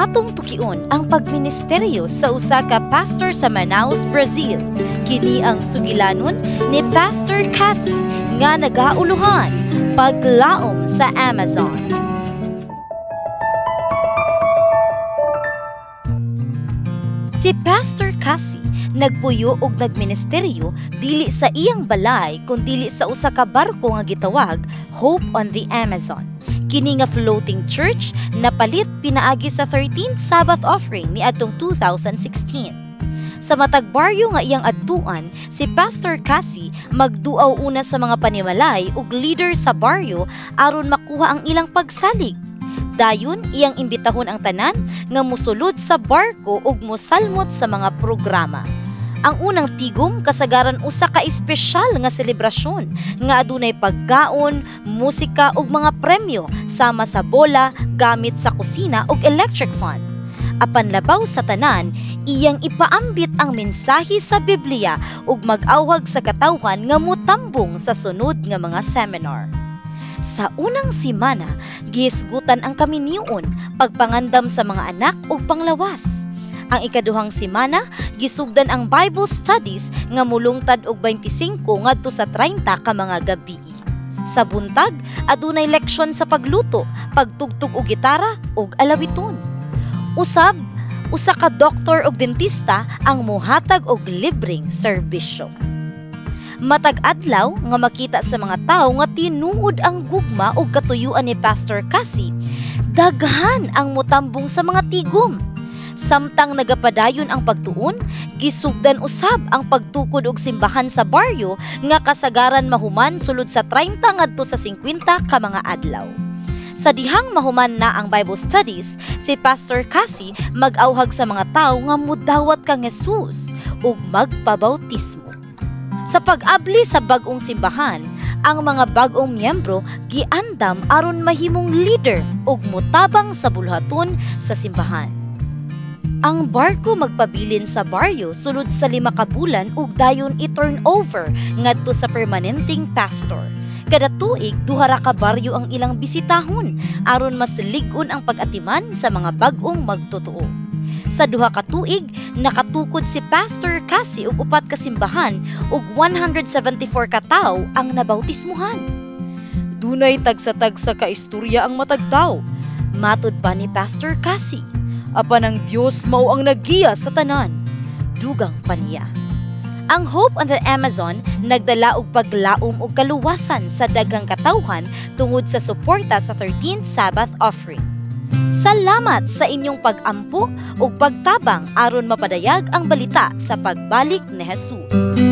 atong tukion ang pagministeryo sa usa ka pastor sa Manaus, Brazil. Kini ang sugilanon ni Pastor Cassie nga nagauluhan paglaom sa Amazon. Si Pastor Cassie nagpuyo og nagministeryo dili sa iyang balay kun dili sa usa ka barko nga gitawag Hope on the Amazon. Kini nga floating church napalit pinaagi sa 13th Sabbath offering ni adtong 2016. Sa matag baryo nga iyang adtuan, si Pastor Cassie magduaw una sa mga panimalay ug leader sa baryo aron makuha ang ilang pagsalig. Dayon, iyang imbitahon ang tanan nga mosulod sa barko ug mosalmot sa mga programa. Ang unang tigom kasagaran usa ka espesyal nga selebrasyon nga adunay pagkaon, musika ug mga premyo sama sa bola, gamit sa kusina ug electric fan. Apan labaw sa tanan, iyang ipaambit ang mensahe sa Biblia ug mag-awhag sa katawhan nga motambong sa sunod nga mga seminar. Sa unang simana, gihisgutan ang kaminion, pagpangandam sa mga anak ug panglawas. Ang ikaduhang simana, gisugdan ang Bible studies nga mulungtad og 25 ngadto sa 30 ka mga gabi. Sa buntag, adunay leksyon sa pagluto, pagtugtog og gitara ug alawiton. Usab, usa ka doktor ug dentista ang mohatag og libreng serbisyo. Matag adlaw nga makita sa mga tawo nga tinuod ang gugma ug katuyuan ni Pastor Cassie, daghan ang motambong sa mga tigom. Samtang nagapadayon ang pagtuon, gisugdan usab ang pagtukod og simbahan sa baryo nga kasagaran mahuman sulod sa 30 ngadto sa 50 ka mga adlaw. Sa dihang mahuman na ang Bible studies, si Pastor Cassie mag-awhag sa mga tawo nga mudawat kang Jesus ug magpabautismo. Sa pag-abli sa bag-ong simbahan, ang mga bag-ong miyembro giandam aron mahimong leader ug motabang sa bulhaton sa simbahan. Ang barko magpabilin sa baryo sulod sa 5 ka bulan ug dayon i-turn over ngadto sa permanenteng pastor. Kada tuig, 2 ra ka baryo ang ilang bisitahon aron mas lig-on ang pag-atiman sa mga bag-ong magtotoo. Sa 2 ka tuig, nakatukod si Pastor Cassie ug 4 ka simbahan ug 174 ka tawo ang nabautismuhan. Dunay tagsa-tagsa ka istorya ang matag tawo, matud pa ni Pastor Cassie. Apan ang Dios mao ang naggiya sa tanan, dugang pa niya. Ang Hope on the Amazon nagdala og paglaom og kaluwasan sa daghang katawhan tungod sa suporta sa 13th Sabbath offering. Salamat sa inyong pag-ampo ug pagtabang aron mapadayag ang balita sa pagbalik ni Jesus.